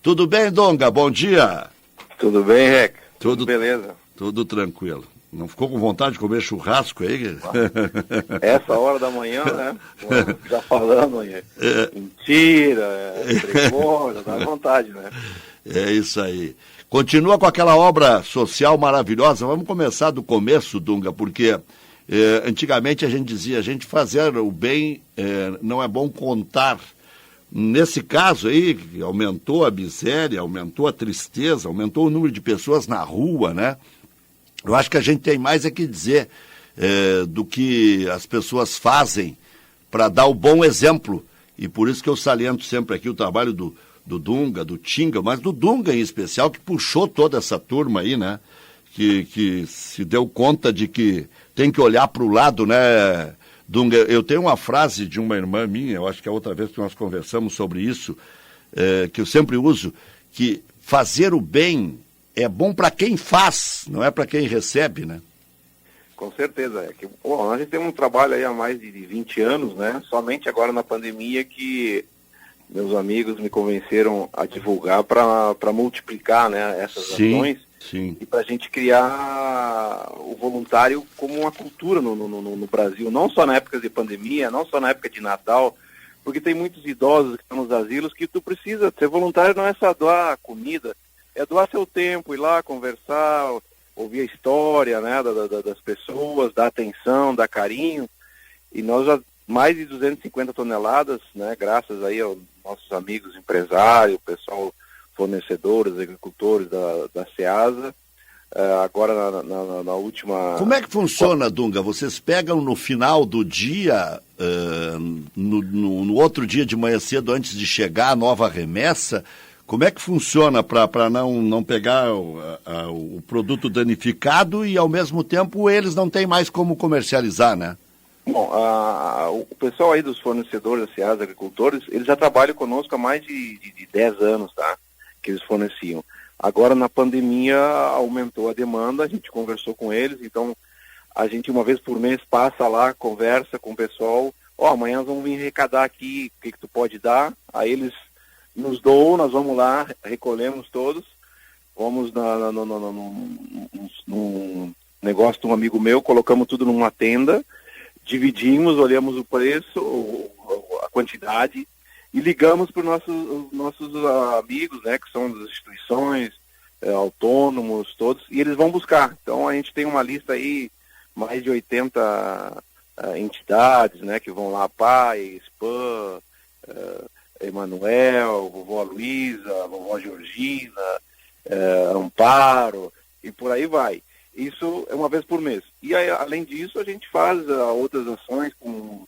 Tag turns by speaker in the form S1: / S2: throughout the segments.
S1: Tudo bem, Donga? Bom dia.
S2: Tudo bem, Rec?
S1: Tudo
S2: beleza.
S1: Tudo tranquilo. Não ficou com vontade de comer churrasco aí?
S2: Essa hora da manhã, né? Já falando aí. Mentira, tremor, dá vontade, né?
S1: É isso aí. Continua com aquela obra social maravilhosa. Vamos começar do começo, Dunga, porque antigamente a gente dizia, a gente fazer o bem não é bom contar. Nesse caso aí, aumentou a miséria, aumentou a tristeza, aumentou o número de pessoas na rua, né? Eu acho que a gente tem mais que dizer do que as pessoas fazem para dar o bom exemplo. E por isso que eu saliento sempre aqui o trabalho do Dunga, do Tinga, mas do Dunga em especial, que puxou toda essa turma aí, né? Que se deu conta de que tem que olhar para o lado, né, Dunga? Eu tenho uma frase de uma irmã minha, eu acho que a outra vez que nós conversamos sobre isso, que eu sempre uso, que fazer o bem é bom para quem faz, não é para quem recebe, né?
S2: Com certeza. A gente tem um trabalho aí há mais de 20 anos, né? Somente agora na pandemia que meus amigos me convenceram a divulgar para multiplicar, né, essas ações.
S1: Sim.
S2: E para a gente criar o voluntário como uma cultura no Brasil, não só na época de pandemia, não só na época de Natal, porque tem muitos idosos que estão nos asilos que tu precisa ser voluntário, não é só doar comida, é doar seu tempo, ir lá conversar, ouvir a história, né, das pessoas, dar atenção, dar carinho. E nós já mais de 250 toneladas, né, graças aí aos nossos amigos empresários, pessoal fornecedores, agricultores da SEASA, agora na última...
S1: Como é que funciona, Dunga? Vocês pegam no final do dia, no outro dia de manhã cedo, antes de chegar a nova remessa? Como é que funciona para não pegar o produto danificado e, ao mesmo tempo, eles não têm mais como comercializar, né?
S2: Bom, o pessoal aí dos fornecedores da SEASA, agricultores, eles já trabalham conosco há mais de 10 anos, tá? Que eles forneciam. Agora, na pandemia, aumentou a demanda, a gente conversou com eles, então a gente uma vez por mês passa lá, conversa com o pessoal, amanhã nós vamos vir arrecadar aqui, o que tu pode dar? Aí eles nos doam, nós vamos lá, recolhemos todos, vamos num negócio de um amigo meu, colocamos tudo numa tenda, dividimos, olhamos o preço, a quantidade, e ligamos para os nossos amigos, né, que são das instituições, autônomos, todos, e eles vão buscar. Então a gente tem uma lista aí, mais de 80 entidades, né, que vão lá, PAI, SPAM, Emanuel, vovó Luísa, vovó Georgina, Amparo, e por aí vai. Isso é uma vez por mês. E aí, além disso, a gente faz outras ações com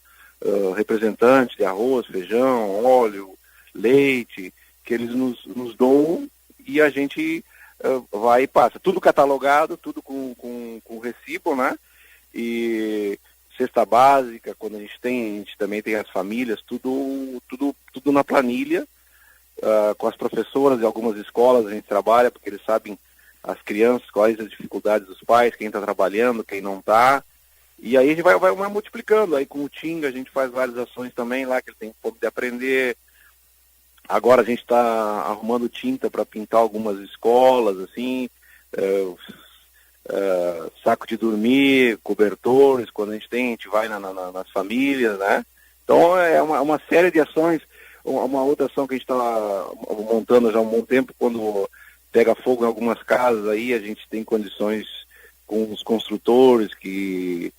S2: representantes de arroz, feijão, óleo, leite, que eles nos doam e a gente vai e passa. Tudo catalogado, tudo com recibo, né? E cesta básica, quando a gente também tem as famílias, tudo na planilha, com as professoras de algumas escolas a gente trabalha, porque eles sabem as crianças, quais as dificuldades dos pais, quem está trabalhando, quem não está. E aí a gente vai multiplicando. Aí com o Tinga a gente faz várias ações também lá, que ele tem pouco de aprender. Agora a gente está arrumando tinta para pintar algumas escolas, assim, saco de dormir, cobertores, quando a gente vai nas famílias, né? Então é uma série de ações. Uma outra ação que a gente está montando já há um bom tempo, quando pega fogo em algumas casas aí, a gente tem condições com os construtores que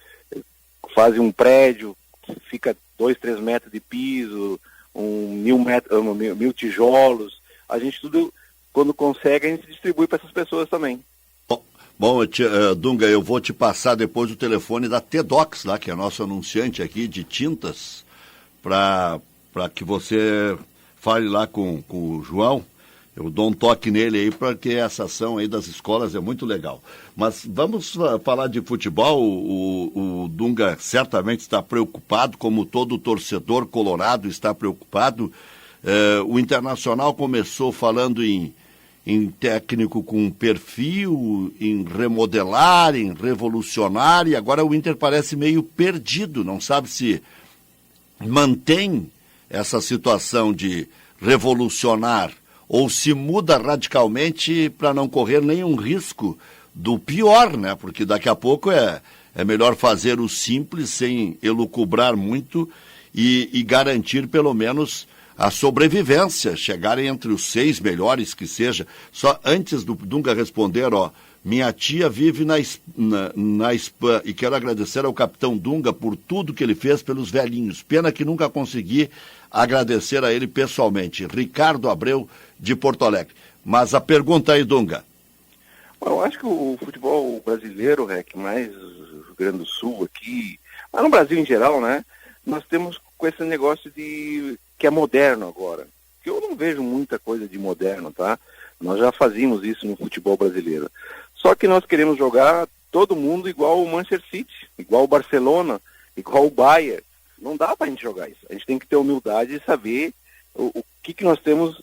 S2: fazem um prédio que fica 2-3 metros de piso, 1.000 tijolos. A gente tudo, quando consegue, a gente distribui para essas pessoas também.
S1: Bom, Dunga, eu vou te passar depois o telefone da Tedox, lá, que é nosso anunciante aqui de tintas, para que você fale lá com o João. Eu dou um toque nele aí, porque essa ação aí das escolas é muito legal. Mas vamos falar de futebol. O Dunga certamente está preocupado, como todo torcedor colorado está preocupado. O Internacional começou falando em técnico com perfil, em remodelar, em revolucionar, e agora o Inter parece meio perdido, não sabe se mantém essa situação de revolucionar ou se muda radicalmente para não correr nenhum risco do pior, né? Porque daqui a pouco é melhor fazer o simples sem elucubrar muito e garantir pelo menos a sobrevivência, chegarem entre os 6 melhores que seja. Só antes do Dunga responder, minha tia vive na Espanha e quero agradecer ao capitão Dunga por tudo que ele fez pelos velhinhos. Pena que nunca consegui agradecer a ele pessoalmente. Ricardo Abreu, de Porto Alegre. Mas a pergunta aí, Dunga.
S2: Eu acho que o futebol brasileiro, mais o Rio Grande do Sul aqui, mas no Brasil em geral, né? Nós temos com esse negócio que é moderno agora. Que eu não vejo muita coisa de moderno, tá? Nós já fazíamos isso no futebol brasileiro. Só que nós queremos jogar todo mundo igual o Manchester City, igual o Barcelona, igual o Bayern. Não dá pra gente jogar isso. A gente tem que ter humildade e saber o que nós temos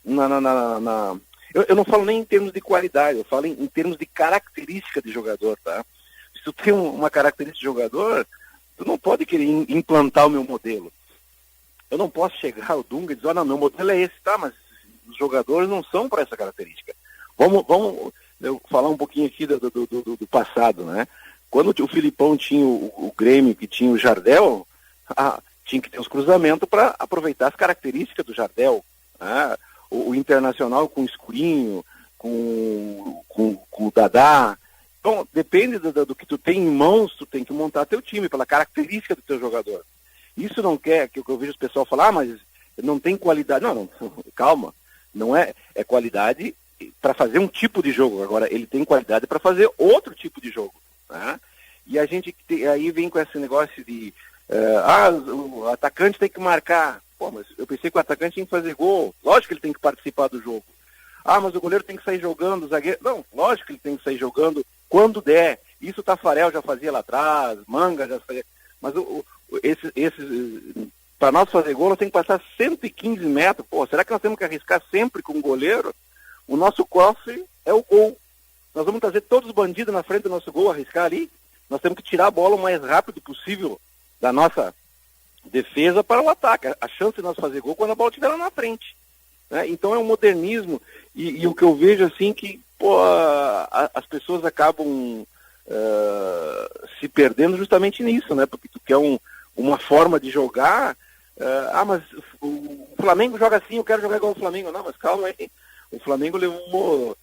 S2: Eu não falo nem em termos de qualidade, eu falo em termos de característica de jogador, tá? Se tu tem uma característica de jogador, tu não pode querer implantar o meu modelo. Eu não posso chegar ao Dunga e dizer, não, meu modelo é esse, tá? Mas os jogadores não são para essa característica. Vamos eu falar um pouquinho aqui do passado, né? Quando o Filipão tinha o Grêmio, que tinha o Jardel, tinha que ter os cruzamentos para aproveitar as características do Jardel, né? O Internacional com o Escurinho, com o Dadá. Então, depende do que tu tem em mãos, tu tem que montar teu time pela característica do teu jogador. Isso não quer, que eu vejo os pessoal falar, mas não tem qualidade. Não, calma. Não é qualidade para fazer um tipo de jogo. Agora, ele tem qualidade para fazer outro tipo de jogo, né? E a gente aí vem com esse negócio de o atacante tem que marcar. Pô, mas eu pensei que o atacante tinha que fazer gol. Lógico que ele tem que participar do jogo. Mas o goleiro tem que sair jogando, o zagueiro... Não, lógico que ele tem que sair jogando quando der. Isso o Tafarel já fazia lá atrás, Manga já fazia... Mas para nós fazer gol, nós temos que passar 115 metros. Pô, será que nós temos que arriscar sempre com o goleiro? O nosso cofre é o gol. Nós vamos trazer todos os bandidos na frente do nosso gol, arriscar ali. Nós temos que tirar a bola o mais rápido possível da nossa defesa para o ataque. A chance de nós fazer gol quando a bola estiver lá na frente, né? Então é um modernismo e o que eu vejo assim que as pessoas acabam se perdendo justamente nisso, né? Porque tu quer uma forma de jogar, mas o Flamengo joga assim, eu quero jogar igual o Flamengo. Não, mas calma aí. O Flamengo levou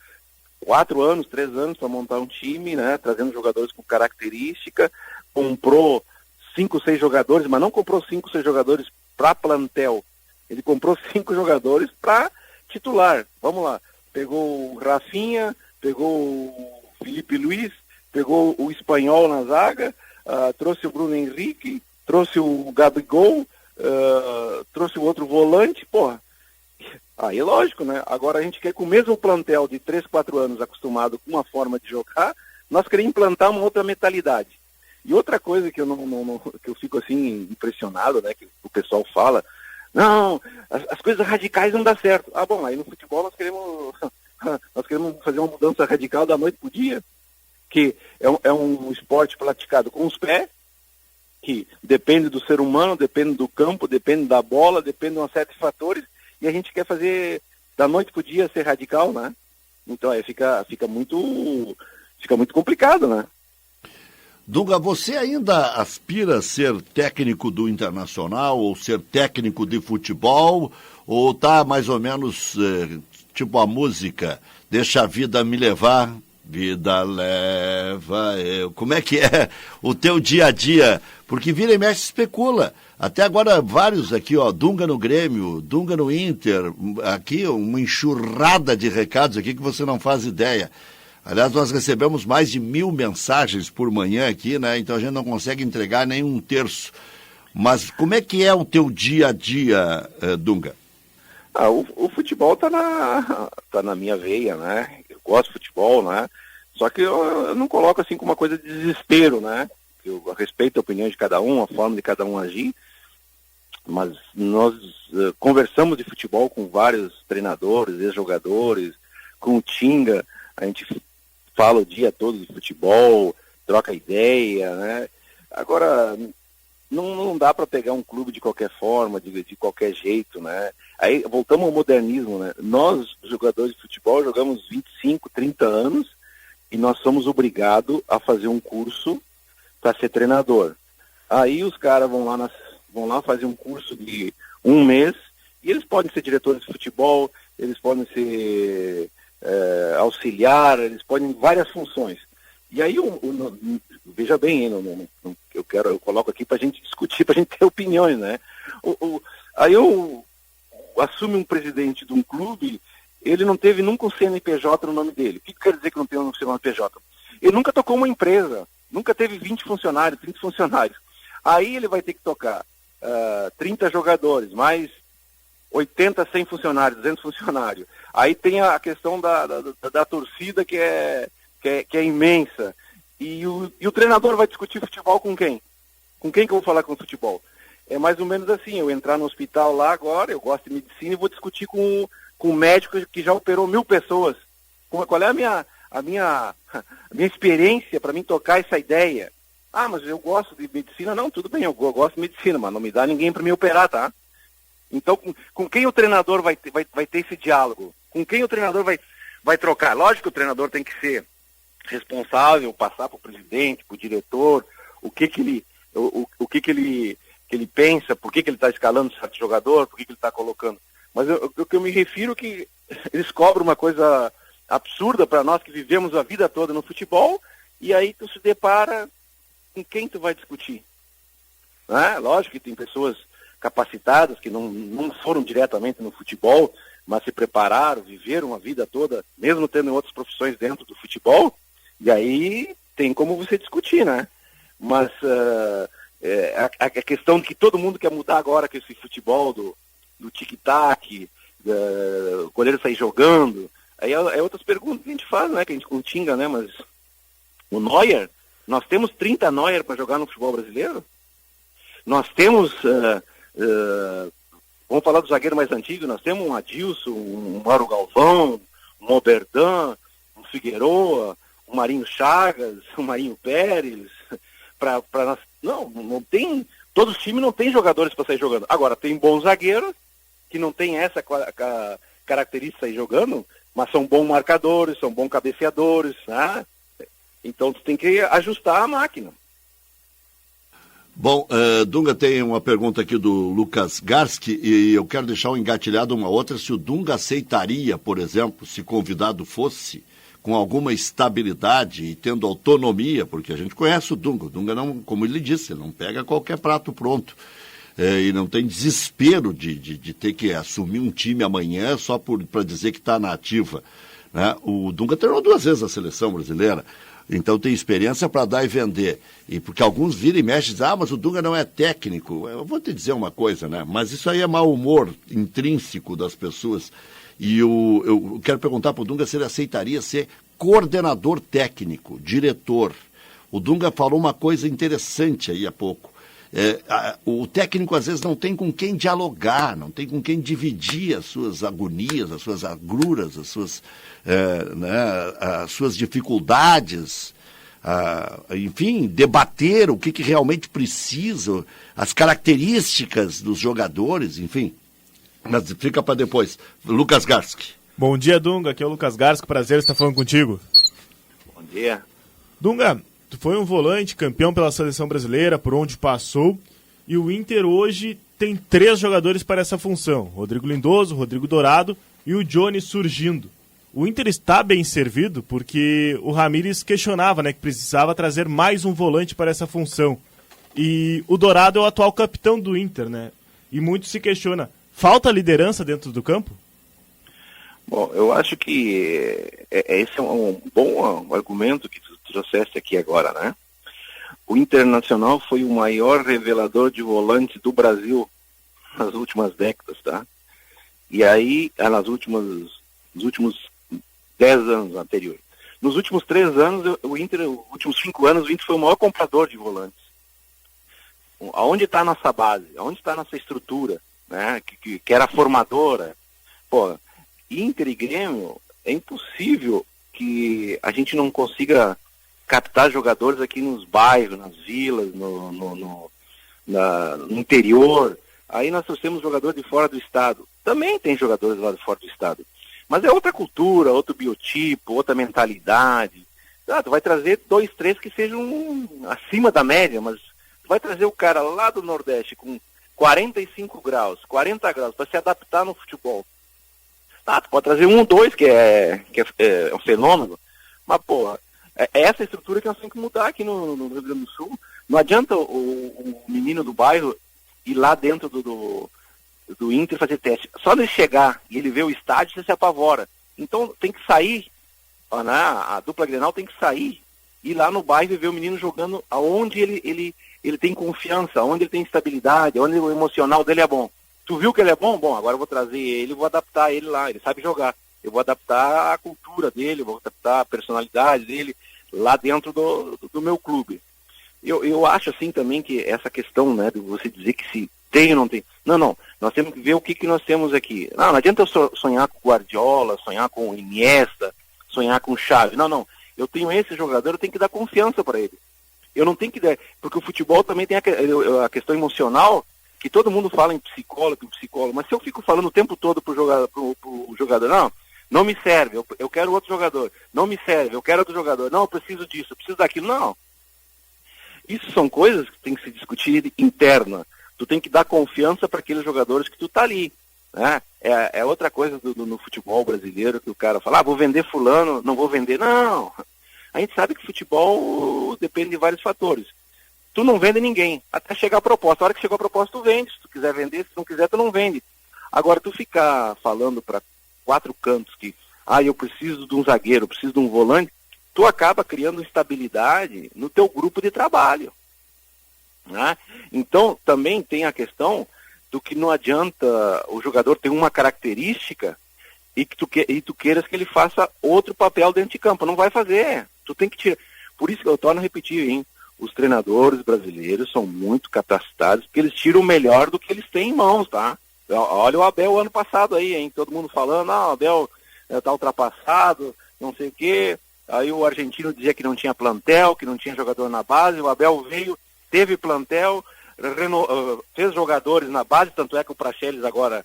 S2: 3 anos para montar um time, né? Trazendo jogadores com característica, comprou 5, 6 jogadores, mas não comprou 5, 6 jogadores para plantel. Ele comprou 5 jogadores para titular. Vamos lá. Pegou o Rafinha, pegou o Felipe Luiz, pegou o Espanhol na zaga, trouxe o Bruno Henrique, trouxe o Gabigol, trouxe o outro volante, porra. Aí lógico, né? Agora a gente quer com o mesmo plantel de 3, 4 anos acostumado com uma forma de jogar, nós queremos implantar uma outra mentalidade. E outra coisa que que eu fico assim impressionado, né, que o pessoal fala, não, as coisas radicais não dá certo. Bom, aí no futebol nós queremos fazer uma mudança radical da noite pro dia, que é um esporte praticado com os pés, que depende do ser humano, depende do campo, depende da bola, depende de uma série de fatores, e a gente quer fazer da noite pro dia ser radical, né? Então aí fica muito complicado, né?
S1: Dunga, você ainda aspira a ser técnico do Internacional ou ser técnico de futebol? Ou tá mais ou menos tipo a música, deixa a vida me levar, vida leva eu. Como é que é o teu dia a dia? Porque vira e mexe especula. Até agora vários aqui, Dunga no Grêmio, Dunga no Inter, aqui uma enxurrada de recados aqui que você não faz ideia. Aliás, nós recebemos mais de 1000 mensagens por manhã aqui, né? Então a gente não consegue entregar nem um terço. Mas como é que é o teu dia a dia, Dunga?
S2: O futebol tá na minha veia, né? Eu gosto de futebol, né? Só que eu não coloco assim como uma coisa de desespero, né? Eu respeito a opinião de cada um, a forma de cada um agir. Mas nós conversamos de futebol com vários treinadores, ex-jogadores, com o Tinga, a gente fala o dia todo de futebol, troca ideia, né? Agora, não dá para pegar um clube de qualquer forma, de qualquer jeito, né? Aí voltamos ao modernismo, né? Nós, jogadores de futebol, jogamos 25, 30 anos e nós somos obrigados a fazer um curso para ser treinador. Aí os caras vão lá fazer um curso de um mês e eles podem ser diretores de futebol, eles podem ser auxiliar, eles podem várias funções. E aí, veja bem, eu coloco aqui para a gente discutir, para a gente ter opiniões, né? Aí eu assume um presidente de um clube, ele não teve nunca um CNPJ no nome dele. O que quer dizer que não tem um CNPJ? Ele nunca tocou uma empresa, nunca teve 20 funcionários, 30 funcionários. Aí ele vai ter que tocar 30 jogadores, mais 80, 100 funcionários, 200 funcionários. Aí tem a questão da torcida que é imensa. E o treinador vai discutir futebol com quem? Com quem que eu vou falar com futebol? É mais ou menos assim, eu entrar no hospital lá agora, eu gosto de medicina e vou discutir com um médico que já operou 1000 pessoas. Qual é a minha experiência para mim tocar essa ideia? Ah, mas eu gosto de medicina. Não, tudo bem, eu gosto de medicina, mas não me dá ninguém para me operar, tá? Então, com quem o treinador vai ter esse diálogo? Com quem o treinador vai trocar? Lógico que o treinador tem que ser responsável, passar para o presidente, para o diretor, o que ele pensa, por que ele está escalando certo jogador, por que ele está colocando. Mas o que eu me refiro é que eles cobram uma coisa absurda para nós que vivemos a vida toda no futebol, e aí tu se depara com quem tu vai discutir. Né? Lógico que tem pessoas capacitadas que não foram diretamente no futebol, mas se prepararam, viveram a vida toda, mesmo tendo outras profissões dentro do futebol, e aí tem como você discutir, né? Mas a questão de que todo mundo quer mudar agora com esse futebol do tic-tac, o goleiro sair jogando, aí é outras perguntas que a gente faz, né? Que a gente continga, né? Mas o Neuer, nós temos 30 Neuer para jogar no futebol brasileiro? Nós temos, vamos falar do zagueiro mais antigo, nós temos um Adilson, um Mauro Galvão, um Oberdan, um Figueroa, um Marinho Chagas, um Marinho Pérez, para nós. Não tem, todos os times não tem jogadores para sair jogando. Agora, tem bons zagueiros, que não tem essa característica de sair jogando, mas são bons marcadores, são bons cabeceadores, né? Então, tu tem que ajustar a máquina.
S1: Bom, Dunga, tem uma pergunta aqui do Lucas Garski e eu quero deixar engatilhado uma outra, se o Dunga aceitaria, por exemplo, se convidado fosse, com alguma estabilidade e tendo autonomia, porque a gente conhece o Dunga não, como ele disse, ele não pega qualquer prato pronto, e não tem desespero de ter que assumir um time amanhã só para dizer que está na ativa, né? O Dunga treinou 2 vezes a seleção brasileira, então tem experiência para dar e vender. E porque alguns viram e mexem e dizem, mas o Dunga não é técnico. Eu vou te dizer uma coisa, né? Mas isso aí é mau humor intrínseco das pessoas. E eu quero perguntar para o Dunga se ele aceitaria ser coordenador técnico, diretor. O Dunga falou uma coisa interessante aí há pouco. O técnico às vezes não tem com quem dialogar, não tem com quem dividir as suas agonias, as suas agruras, as suas dificuldades, enfim, debater o que realmente precisa, as características dos jogadores, enfim. Mas fica para depois. Lucas Garski.
S3: Bom dia, Dunga. Aqui é o Lucas Garski. Prazer estar falando contigo.
S2: Bom dia.
S3: Dunga, tu foi um volante, campeão pela seleção brasileira, por onde passou, e o Inter hoje tem 3 jogadores para essa função. Rodrigo Lindoso, Rodrigo Dourado e o Johnny surgindo. O Inter está bem servido porque o Ramírez questionava, né, que precisava trazer mais um volante para essa função. E o Dourado é o atual capitão do Inter, né? E muito se questiona, falta liderança dentro do campo?
S2: Bom, eu acho que esse é um bom argumento que tu trouxeste aqui agora, né? O Internacional foi o maior revelador de volante do Brasil nas últimas décadas, tá? E aí, nos últimos 10 anos anteriores. Nos últimos 3 anos, os últimos 5 anos, o Inter foi o maior comprador de volantes. Aonde está a nossa base? Aonde está a nossa estrutura? Né? Que era formadora? Pô, Inter e Grêmio, é impossível que a gente não consiga captar jogadores aqui nos bairros, nas vilas, no interior. Aí nós trouxemos jogador de fora do estado. Também tem jogadores lá de fora do estado. Mas é outra cultura, outro biotipo, outra mentalidade. Tu vai trazer 2, 3 que sejam acima da média, mas tu vai trazer o cara lá do Nordeste com 45 graus, 40 graus, para se adaptar no futebol. Tu pode trazer 1, 2, que é um fenômeno, mas, porra, é essa estrutura que nós temos que mudar aqui no Rio Grande do Sul. Não adianta o menino do bairro ir lá dentro do Inter fazer teste. Só ele chegar e ele ver o estádio, você se apavora. Então tem que sair, a dupla Grenal tem que sair, ir lá no bairro e ver o menino jogando aonde ele tem confiança, onde ele tem estabilidade, onde o emocional dele é bom. Tu viu que ele é bom? Bom, agora eu vou trazer ele, vou adaptar ele lá, ele sabe jogar. Eu vou adaptar a cultura dele, vou adaptar a personalidade dele lá dentro do meu clube. Eu acho assim também que essa questão, né, de você dizer que se tem ou não tem. Não, nós temos que ver o que nós temos aqui. Não adianta eu sonhar com o Guardiola, sonhar com o Iniesta, sonhar com o Xavi. Não, eu tenho esse jogador, eu tenho que dar confiança para ele. Eu não tenho que dar, porque o futebol também tem a questão emocional, que todo mundo fala em psicólogo, mas se eu fico falando o tempo todo pro jogador, não me serve, eu quero outro jogador, não me serve, eu quero outro jogador, não, eu preciso disso, eu preciso daquilo, não. Isso são coisas que tem que se discutir interna. Tu tem que dar confiança para aqueles jogadores que tu tá ali, né? É outra coisa no futebol brasileiro, que o cara fala, vou vender fulano, não vou vender, não. A gente sabe que futebol depende de vários fatores. Tu não vende ninguém, até chegar a proposta. A hora que chegou a proposta, tu vende. Se tu quiser vender, se não quiser, tu não vende. Agora, tu ficar falando para 4 cantos que, eu preciso de um zagueiro, eu preciso de um volante, tu acaba criando instabilidade no teu grupo de trabalho, né? Então, também tem a questão do que não adianta o jogador ter uma característica e que tu queiras que ele faça outro papel dentro de campo. Não vai fazer. Tu tem que tirar. Por isso que eu torno a repetir, hein? Os treinadores brasileiros são muito capacitados, porque eles tiram o melhor do que eles têm em mãos, tá? Olha o Abel ano passado aí, hein? Todo mundo falando, o Abel tá ultrapassado, não sei o quê. Aí o argentino dizia que não tinha plantel, que não tinha jogador na base. O Abel veio, teve plantel, fez jogadores na base, tanto é que o Praxedes agora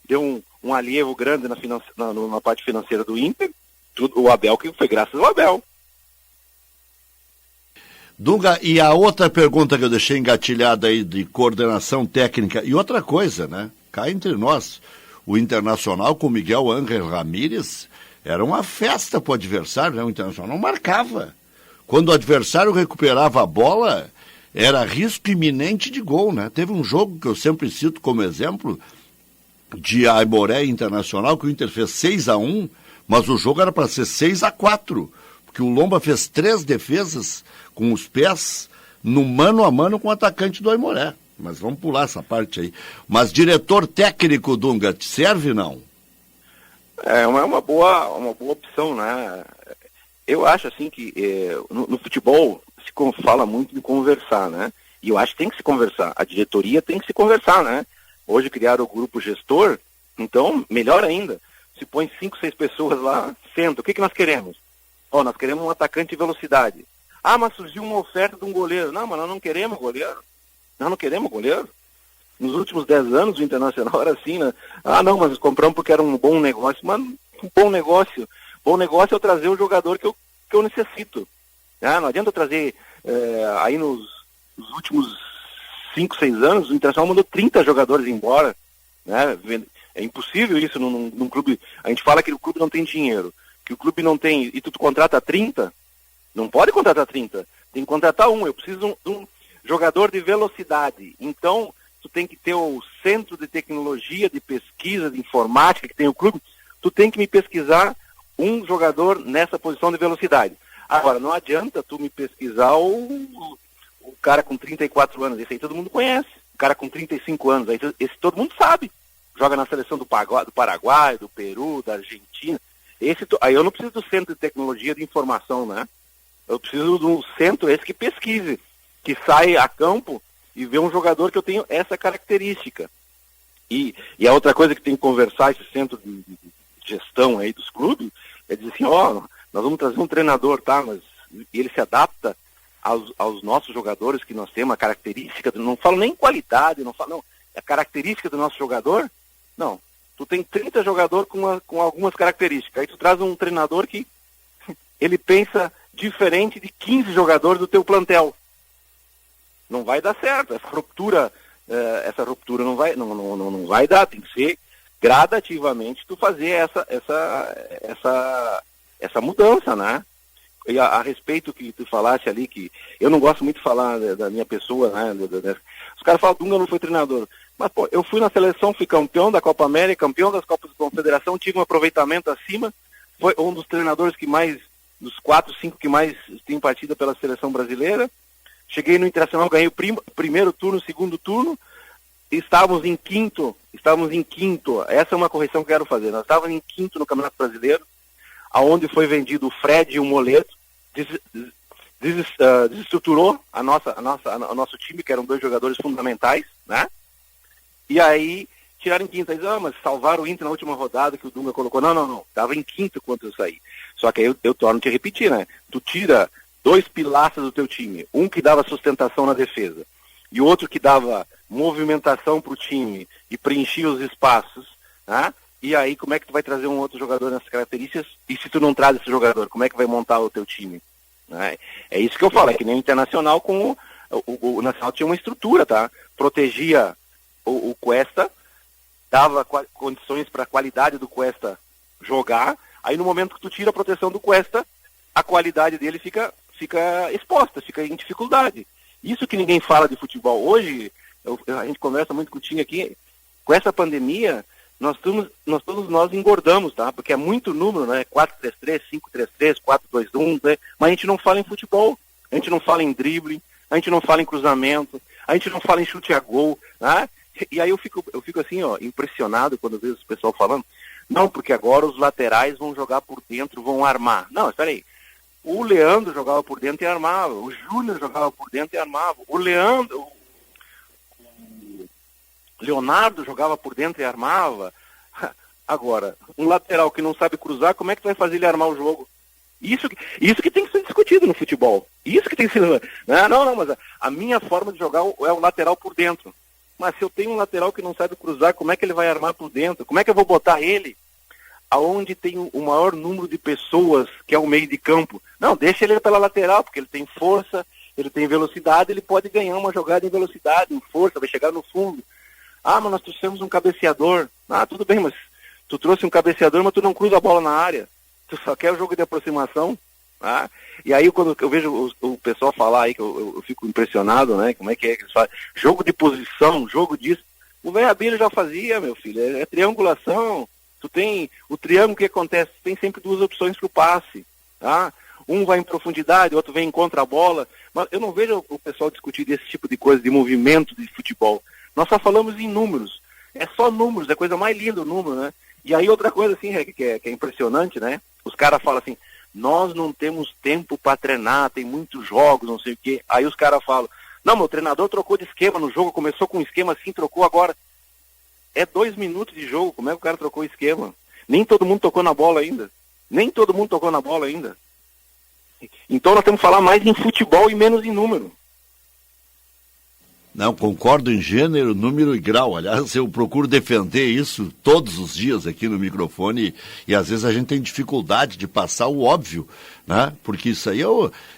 S2: deu um alievo grande na parte financeira do Inter. O Abel, que foi graças ao Abel.
S1: Dunga, e a outra pergunta que eu deixei engatilhada aí de coordenação técnica, e outra coisa, né? Cá entre nós, o Internacional com Miguel Ángel Ramírez era uma festa para o adversário, né? O Internacional não marcava. Quando o adversário recuperava a bola, era risco iminente de gol, né? Teve um jogo que eu sempre cito como exemplo, de Aimoré Internacional, que o Inter fez 6-1, mas o jogo era para ser 6-4, porque o Lomba fez 3 defesas com os pés no mano a mano com o atacante do Aimoré. Mas vamos pular essa parte aí. Mas diretor técnico, Dunga, te serve não?
S2: É uma boa opção, né? Eu acho assim que no futebol se fala muito de conversar, né? E eu acho que tem que se conversar. A diretoria tem que se conversar, né? Hoje criaram o grupo gestor, então melhor ainda. Se põe 5, 6 pessoas lá, senta. O que nós queremos? Nós queremos um atacante de velocidade. Mas surgiu uma oferta de um goleiro. Não, mas nós não queremos goleiro. Nós não queremos goleiro. Nos últimos 10 anos o Internacional era assim, né? Não, mas compramos porque era um bom negócio. Mas um bom negócio. Bom negócio é eu trazer o jogador que eu necessito. Não adianta eu trazer... aí nos últimos 5, 6 anos, o Internacional mandou 30 jogadores embora. Né? É impossível isso num clube. A gente fala que o clube não tem dinheiro. Que o clube não tem... E tu contrata 30... Não pode contratar 30, tem que contratar um. Eu preciso de um jogador de velocidade. Então, tu tem que ter o centro de tecnologia, de pesquisa, de informática que tem o clube. Tu tem que me pesquisar um jogador nessa posição de velocidade. Agora, não adianta tu me pesquisar o cara com 34 anos. Esse aí todo mundo conhece. O cara com 35 anos, esse todo mundo sabe. Joga na seleção do Paraguai, do Peru, da Argentina. Aí eu não preciso do centro de tecnologia de informação, né? Eu preciso de um centro esse que pesquise, que sai a campo e vê um jogador que eu tenho essa característica. E a outra coisa que tem que conversar esse centro de gestão aí dos clubes é dizer assim, nós vamos trazer um treinador, tá? Mas ele se adapta aos nossos jogadores que nós temos, a característica, não falo nem qualidade, não falo, não, a característica do nosso jogador, não. Tu tem 30 jogadores com algumas características, aí tu traz um treinador que ele pensa diferente de 15 jogadores do teu plantel. Não vai dar certo, essa ruptura não vai dar, tem que ser gradativamente tu fazer essa mudança, né? E a respeito que tu falaste ali, que eu não gosto muito de falar da minha pessoa, né? Os caras falam, Dunga não foi treinador. Mas, pô, eu fui na seleção, fui campeão da Copa América, campeão das Copas de Confederação, tive um aproveitamento acima, foi um dos treinadores que mais, dos 4, 5 que mais tem partida pela seleção brasileira. Cheguei no Internacional, ganhei o primeiro turno, segundo turno, estávamos em quinto, essa é uma correção que eu quero fazer, nós estávamos em quinto no Campeonato Brasileiro, aonde foi vendido o Fred e o Moleto, desestruturou o nosso time, que eram 2 jogadores fundamentais, né? E aí tiraram em quinto, mas salvaram o Inter na última rodada que o Dunga colocou, não, estava em quinto quando eu saí. Só que aí eu torno a te repetir, né? Tu tira 2 pilastras do teu time, um que dava sustentação na defesa, e outro que dava movimentação para o time e preenchia os espaços, né? E aí, como é que tu vai trazer um outro jogador nessas características? E se tu não traz esse jogador, como é que vai montar o teu time? É isso que eu falo, é que nem o Internacional com o Nacional tinha uma estrutura, tá? Protegia o Cuesta, dava condições para a qualidade do Cuesta jogar, aí no momento que tu tira a proteção do Cuesta, a qualidade dele fica exposta, fica em dificuldade. Isso que ninguém fala de futebol. Hoje, a gente conversa muito com o time aqui, com essa pandemia, todos nós engordamos, tá? Porque é muito número, né? 4-3-3, 5-3-3, 4-2-1, né? Mas a gente não fala em futebol, a gente não fala em drible, a gente não fala em cruzamento, a gente não fala em chute a gol, né? E aí eu fico assim, ó, impressionado quando eu vejo o pessoal falando, não, porque agora os laterais vão jogar por dentro, vão armar. Não, espera aí. O Leandro jogava por dentro e armava, o Júnior jogava por dentro e armava, o Leonardo jogava por dentro e armava. Agora, um lateral que não sabe cruzar, como é que tu vai fazer ele armar o jogo? Isso que tem que ser discutido no futebol. Isso que tem que ser... Não, mas a minha forma de jogar é o lateral por dentro. Mas se eu tenho um lateral que não sabe cruzar, como é que ele vai armar por dentro? Como é que eu vou botar ele aonde tem o maior número de pessoas, que é o meio de campo? Não, deixa ele pela lateral, porque ele tem força, ele tem velocidade, ele pode ganhar uma jogada em velocidade, em força, vai chegar no fundo. Mas nós trouxemos um cabeceador. Tudo bem, mas tu trouxe um cabeceador, mas tu não cruza a bola na área. Tu só quer o jogo de aproximação. E aí, quando eu vejo o pessoal falar aí, que eu fico impressionado, né? Como é que eles falam? Jogo de posição, jogo disso. O velho Abílio já fazia, meu filho. É triangulação. Tu tem o triângulo, que acontece? Tu tem sempre 2 opções para o passe. Um vai em profundidade, o outro vem em contra a bola. Mas eu não vejo o pessoal discutir desse tipo de coisa, de movimento de futebol. Nós só falamos em números. É só números, é a coisa mais linda o número, né? E aí outra coisa assim que é impressionante, né? Os caras falam assim, nós não temos tempo para treinar, tem muitos jogos, não sei o quê. Aí os caras falam, não, meu treinador trocou de esquema no jogo, começou com um esquema assim, trocou agora. É 2 minutos de jogo, como é que o cara trocou o esquema? Nem todo mundo tocou na bola ainda. Então nós temos que falar mais em futebol e menos em número.
S1: Não, concordo em gênero, número e grau. Aliás, eu procuro defender isso todos os dias aqui no microfone e às vezes a gente tem dificuldade de passar o óbvio, né? Porque isso aí é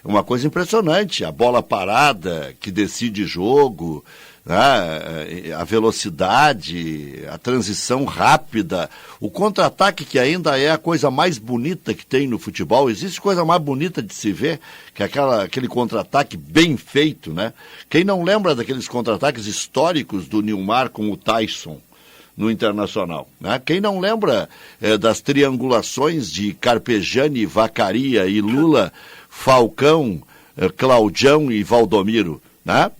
S1: uma coisa impressionante. A bola parada que decide jogo, né? A velocidade, a transição rápida, o contra-ataque, que ainda é a coisa mais bonita que tem no futebol. Existe coisa mais bonita de se ver que aquele contra-ataque bem feito, né? Quem não lembra daqueles contra-ataques históricos do Nilmar com o Tyson no Internacional, né? Quem não lembra das triangulações de Carpegiani, Vacaria e Lula, Falcão, Claudião e Valdomiro, né?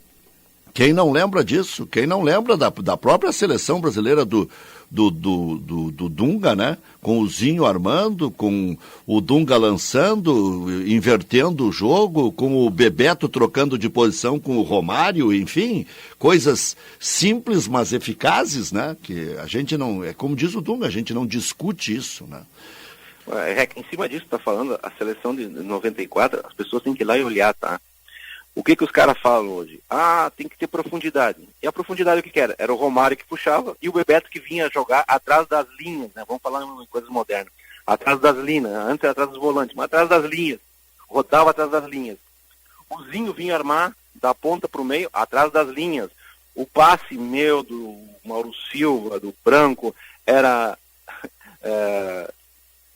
S1: Quem não lembra disso? Quem não lembra da própria seleção brasileira do Dunga, né? Com o Zinho armando, com o Dunga lançando, invertendo o jogo, com o Bebeto trocando de posição com o Romário, enfim, coisas simples, mas eficazes, né? Que a gente não, como diz o Dunga, a gente não discute isso, né?
S2: Em cima disso, tá falando, a seleção de 94, as pessoas têm que ir lá e olhar, tá? O que os caras falam hoje? Tem que ter profundidade. E a profundidade o que era? Era o Romário que puxava e o Bebeto que vinha jogar atrás das linhas, né? Vamos falar em coisas modernas. Atrás das linhas, antes era atrás dos volantes, mas atrás das linhas. Rodava atrás das linhas. O Zinho vinha armar da ponta para o meio, atrás das linhas. O passe meu do Mauro Silva, do Branco, era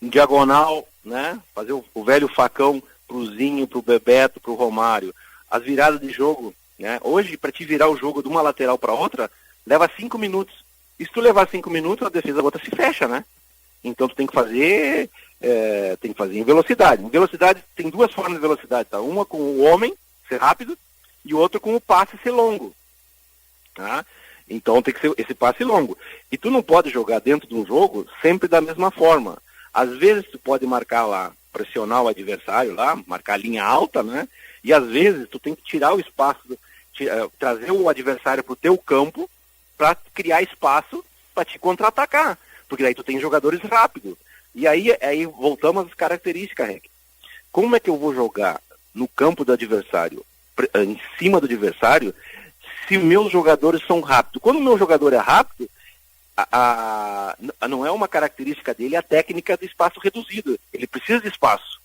S2: em diagonal, né? Fazer o velho facão pro Zinho, pro Bebeto, pro Romário. As viradas de jogo, né? Hoje, para te virar o jogo de uma lateral para outra, leva 5 minutos. E se tu levar 5 minutos, a defesa da outra se fecha, né? Então tu tem que fazer em velocidade. Em velocidade, tem 2 formas de velocidade, tá? Uma com o homem ser rápido e outra com o passe ser longo. Tá? Então tem que ser esse passe longo. E tu não pode jogar dentro de um jogo sempre da mesma forma. Às vezes tu pode marcar lá, pressionar o adversário lá, marcar a linha alta, né? E às vezes tu tem que tirar o espaço, trazer o adversário pro teu campo para criar espaço para te contra-atacar. Porque daí tu tem jogadores rápidos. E aí voltamos às características, Rec. Como é que eu vou jogar no campo do adversário, em cima do adversário, se meus jogadores são rápidos? Quando o meu jogador é rápido, não é uma característica dele a técnica do espaço reduzido. Ele precisa de espaço.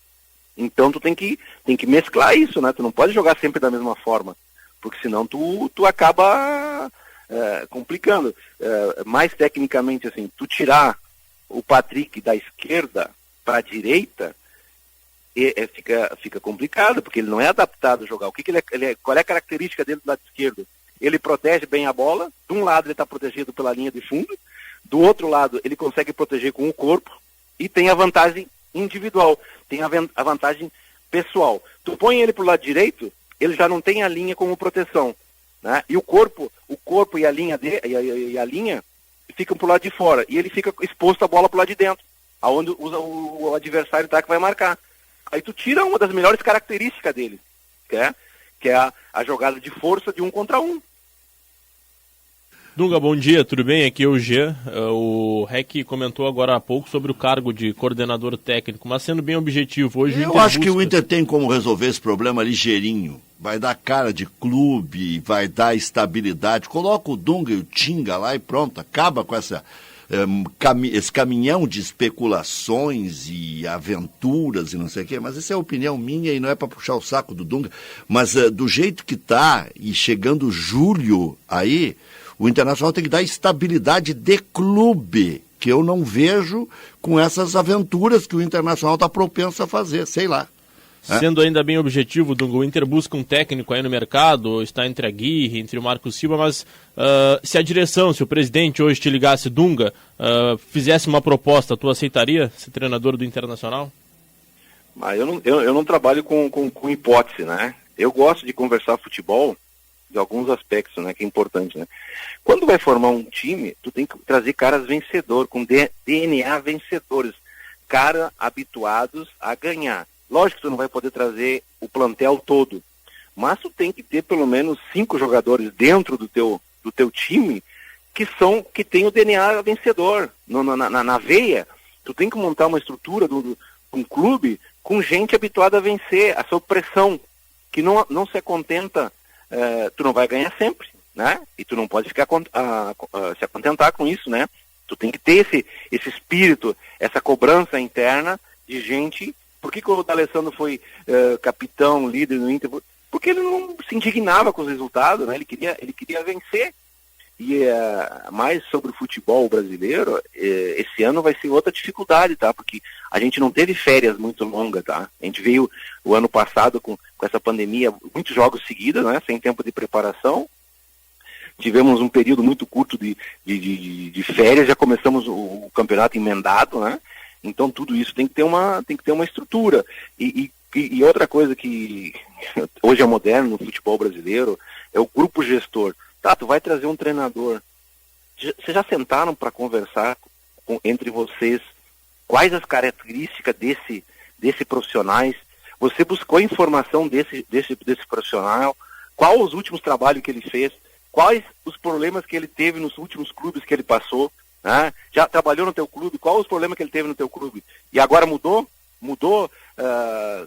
S2: Então tu tem que mesclar isso, né? Tu não pode jogar sempre da mesma forma, porque senão tu acaba complicando. Mais tecnicamente, assim, tu tirar o Patrick da esquerda para a direita, fica complicado, porque ele não é adaptado a jogar. Qual é a característica dele do lado esquerdo? Ele protege bem a bola. De um lado ele está protegido pela linha de fundo, do outro lado ele consegue proteger com o corpo e tem a vantagem individual, tem a vantagem pessoal. Tu põe ele pro lado direito, ele já não tem a linha como proteção, né? E o corpo e a linha e a linha ficam pro lado de fora e ele fica exposto a bola pro lado de dentro, aonde o adversário que vai marcar. Aí tu tira uma das melhores características dele, que é a jogada de força de 1 contra 1.
S4: Dunga, bom dia, tudo bem? Aqui é o Jean. O Rec comentou agora há pouco sobre o cargo de coordenador técnico, mas sendo bem objetivo, hoje
S1: eu acho que o Inter tem como resolver esse problema ligeirinho. Vai dar cara de clube, vai dar estabilidade. Coloca o Dunga e o Tinga lá e pronto, acaba com esse caminhão de especulações e aventuras e não sei o quê, mas essa é a opinião minha e não é para puxar o saco do Dunga, mas do jeito que tá e chegando julho aí, o Internacional tem que dar estabilidade de clube, que eu não vejo com essas aventuras que o Internacional está propenso a fazer, sei lá.
S4: Sendo ainda bem objetivo, Dunga, o Inter busca um técnico aí no mercado, está entre a Aguirre, entre o Marcos Silva, mas se a direção, se o presidente hoje te ligasse, Dunga, fizesse uma proposta, tu aceitaria ser treinador do Internacional?
S2: Eu não trabalho com hipótese, né? Eu gosto de conversar futebol de alguns aspectos, né, que é importante, né? Quando vai formar um time, tu tem que trazer caras vencedores, com DNA vencedores, caras habituados a ganhar. Lógico que tu não vai poder trazer o plantel todo, mas tu tem que ter pelo menos 5 jogadores dentro do teu time que tem o DNA vencedor na veia. Tu tem que montar uma estrutura de um clube com gente habituada a vencer, a sob pressão, que não se contenta. Tu não vai ganhar sempre, né? E tu não pode ficar se contentar com isso, né? Tu tem que ter esse espírito, essa cobrança interna de gente. Por que o D'Alessandro foi capitão, líder no Inter? Porque ele não se indignava com os resultados, né? Ele queria vencer. E mais sobre o futebol brasileiro, esse ano vai ser outra dificuldade, tá? Porque a gente não teve férias muito longas, tá? A gente veio o ano passado com essa pandemia, muitos jogos seguidos, né? Sem tempo de preparação. Tivemos um período muito curto de férias, já começamos o campeonato emendado, né? Então tudo isso tem que ter uma estrutura. E outra coisa que hoje é moderno no futebol brasileiro é o grupo gestor. Tá, tu vai trazer um treinador. Vocês já sentaram para conversar entre vocês quais as características desse profissionais? Você buscou informação desse profissional? Quais os últimos trabalhos que ele fez? Quais os problemas que ele teve nos últimos clubes que ele passou? Né? Já trabalhou no teu clube? Quais os problemas que ele teve no teu clube? E agora mudou?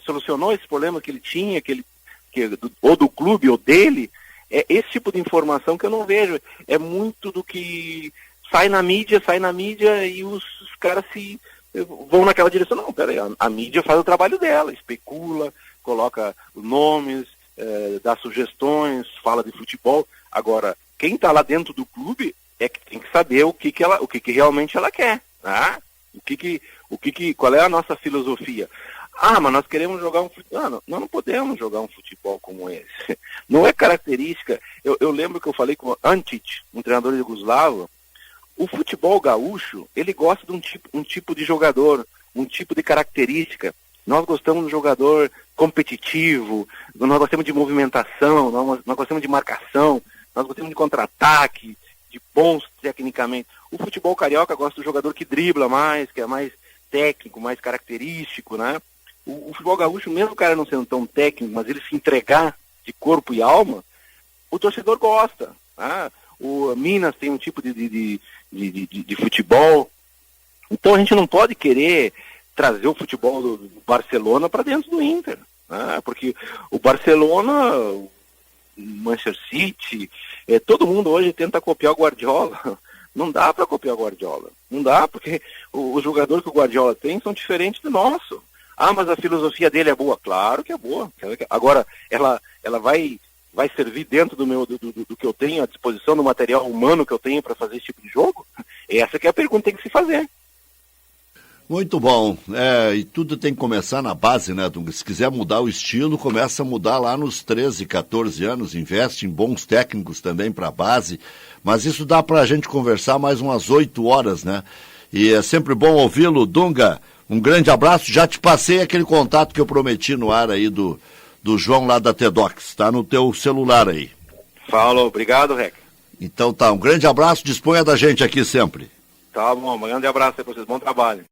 S2: Solucionou esse problema que ele tinha, que ou do clube ou dele, é esse tipo de informação que eu não vejo. É muito do que sai na mídia e os caras vão naquela direção. Não, peraí, a mídia faz o trabalho dela, especula, coloca nomes, dá sugestões, fala de futebol. Agora, quem está lá dentro do clube é que tem que saber o que realmente ela quer, tá? Qual é a nossa filosofia? Mas nós queremos jogar um futebol. Nós não podemos jogar um futebol como esse. Não é característica. Eu lembro que eu falei com o Antic, um treinador jugoslavo. O futebol gaúcho, ele gosta de um tipo de jogador, um tipo de característica. Nós gostamos de um jogador competitivo, nós gostamos de movimentação, nós gostamos de marcação, nós gostamos de contra-ataque, de bons tecnicamente. O futebol carioca gosta do jogador que dribla mais, que é mais técnico, mais característico, né? O futebol gaúcho, mesmo o cara não sendo tão técnico, mas ele se entregar de corpo e alma, o torcedor gosta. Né? O Minas tem um tipo de futebol. Então a gente não pode querer trazer o futebol do Barcelona para dentro do Inter. Né? Porque o Barcelona, o Manchester City, todo mundo hoje tenta copiar o Guardiola. Não dá para copiar o Guardiola. Não dá, porque os jogadores que o Guardiola tem são diferentes do nosso. Mas a filosofia dele é boa. Claro que é boa. Agora, ela vai servir dentro do que eu tenho à disposição, do material humano que eu tenho para fazer esse tipo de jogo? Essa que é a pergunta que tem que se fazer.
S1: Muito bom. E tudo tem que começar na base, né, Dunga? Se quiser mudar o estilo, começa a mudar lá nos 13, 14 anos, investe em bons técnicos também para a base, mas isso dá para a gente conversar mais umas 8 horas, né? E é sempre bom ouvi-lo, Dunga. Um grande abraço, já te passei aquele contato que eu prometi no ar aí do João lá da TEDx, tá no teu celular aí.
S2: Falou, obrigado, Rec.
S1: Então tá, um grande abraço, disponha da gente aqui sempre.
S2: Tá bom, um grande abraço aí pra vocês, bom trabalho.